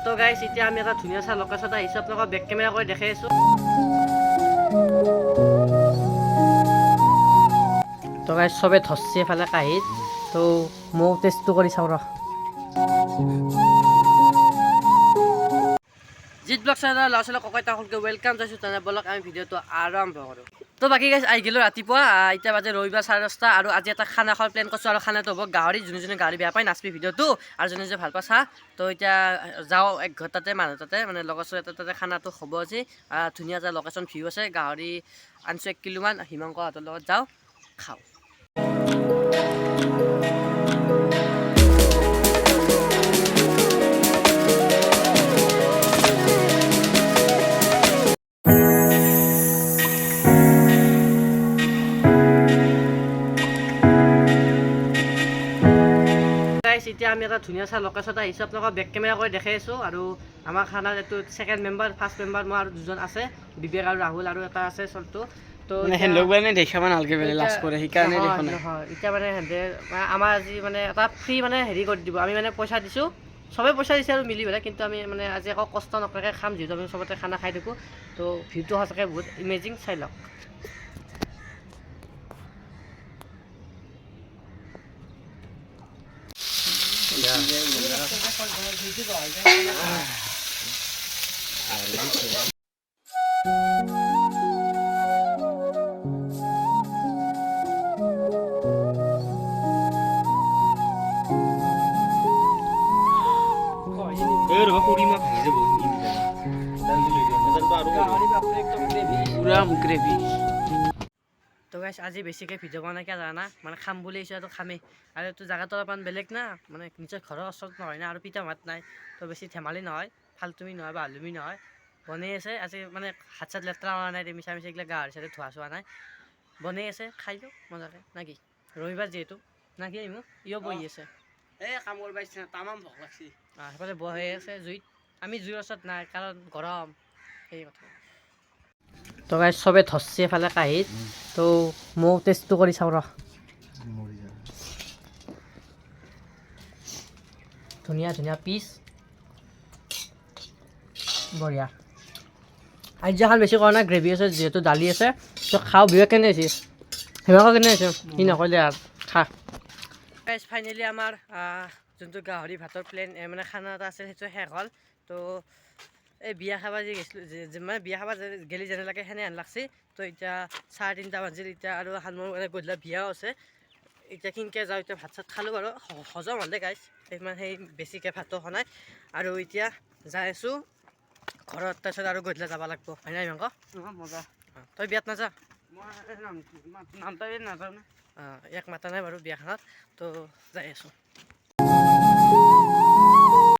তো গাইছ এতিয়া আমি এটা ধুনীয়া চাহ লোকেশ্যন এটা আহিছোঁ আপোনালোকক বেক কেমেৰা কৰি দেখাই আছোঁ। তো গাইছ চবে ধৰছে এফালে কাঁহীত, তো ময়ো টেষ্টটো কৰি চাওঁ ৰ। জিত ব্লগ চেনেলৰ ল'ৰা ছোৱালী ককাই তাকলকে ৱেলকাম জনাইছোঁ। তেনে বলক আমি ভিডিঅ'টো আৰম্ভ কৰোঁ। তো বাকী গাইছ আহি গ'লোঁ ৰাতিপুৱা, এতিয়া বাজে ৰবিবাৰ 10:30 আৰু আজি এটা খানা খোৱাৰ প্লেন কৰিছোঁ। আৰু খানাটো হ'ব গাহৰি, যোনে গাহৰি বেয়া পায় নাচবি ভিডিঅ'টো, আৰু যোনে ভাল পায় চাহ। তো এতিয়া যাওঁ এক ঘৰটাতে মানুহ তাতে মানে লগৰ ছোৱালী তাতে খানাটো হ'ব আজি। ধুনীয়া এটা লোকেশ্যন ভিউ আছে, গাহৰি আনিছোঁ 1 কিলোমান, হিমাংকহঁতৰ লগত যাওঁ খাওঁ। এতিয়া আমি এটা ধুনীয়া চাহ লোকেশ্যন আহিছোঁ, আপোনালোকক বেক কেমেৰা কৰি দেখাই আছোঁ। আৰু আমাৰ খানাৰ এইটো ছেকেণ্ড মেম্বাৰ, ফাৰ্ষ্ট মেম্বাৰ মই আৰু দুজন আছে, বিবেক আৰু ৰাহুল, আৰু এটা আছে চলটো। তো দেখাব নালাগে বোলে লাজ কৰে, সেইকাৰণে দেখোন নহয় এতিয়া মানে সিহঁতে আমাৰ আজি মানে এটা ফ্ৰী মানে হেৰি কৰি দিব। আমি মানে পইচা দিছোঁ, চবেই পইচা দিছে আৰু মিলি পেলাই, কিন্তু আমি মানে আজি একো কষ্ট নকৰাকৈ খাম, যিহেতু আমি চবতে খানা খাই থাকোঁ। তো ভিউটো সঁচাকৈ বহুত ইমেজিং, চাই লওক। তো গাইছ আজি বেছিকৈ ভিডিঅ' বনাই কিয় জানা, মানে খাম বুলি আহিছোঁ আৰু খামেই। আৰু এইটো জেগাটো অলপমান বেলেগ না, মানে নিজৰ ঘৰৰ ওচৰত নহয় না, আৰু পিতা মাত নাই, তো বেছি ধেমালি নহয়, ফাল্টুমি নহয় বা হালুমি নহয়। বনাই আছে আজি, মানে হাত চাত লেতেৰা হোৱা নাই, মিছা মিছা এইগিলা গাহৰি চাহৰি ধোৱা চোৱা নাই, বনাই আছে, খাই দিওঁ মজাকৈ না কি। ৰবিবাৰ যিহেতু না কি, ইও বহি আছে, এই কাম কৰিব আহিছে, তামাম ভোক লাগছি। সেইফালে বহি আছে জুইত, আমি জুইৰ ওচৰত নাই কাৰণ গৰম, সেই কথা। তো গাইছ চবে ধৰছে এফালে কাঁহীত, তো ময়ো টেষ্টটো কৰি চাওঁ ৰ। ধুনীয়া ধুনীয়া পিচ, বঢ়িয়া। আঞ্জাখন বেছি কৰা নাই, গ্ৰেভি আছে যিহেতু, দালি আছে, তো খাওঁ। বিবেক কেনে হৈছে, হিমাংক কেনে হৈছে, সি নকৰিলে আৰু খা। গাইছ ফাইনেলি আমাৰ যোনটো গাহৰি ভাতৰ প্লেন মানে খানা এটা আছে, সেইটো শেষ হ'ল। তো এই বিয়া খাব যে গৈছিলোঁ, মানে বিয়া খাব গেলি যেনে লাগে সেনে হেন লাগছে। তো এতিয়া 3:30 বাজিল এতিয়া, আৰু মানে গধূলা বিয়াও আছে। এতিয়া কিনকে যাওঁ, এতিয়া ভাত চাত খালোঁ বাৰু, হজম হ'লে গাইছ, ইমান সেই বেছিকৈ ভাতো খোৱা নাই। আৰু এতিয়া যাই আছোঁ ঘৰত, তাৰপিছত আৰু গধূলা যাব লাগিব, হয় নাই হিমাংক? মজা। তই বিয়াত নাযা? মই নাযাওঁ। ইয়াক মাতা নাই বাৰু বিয়াখনত, তো যাই আছোঁ।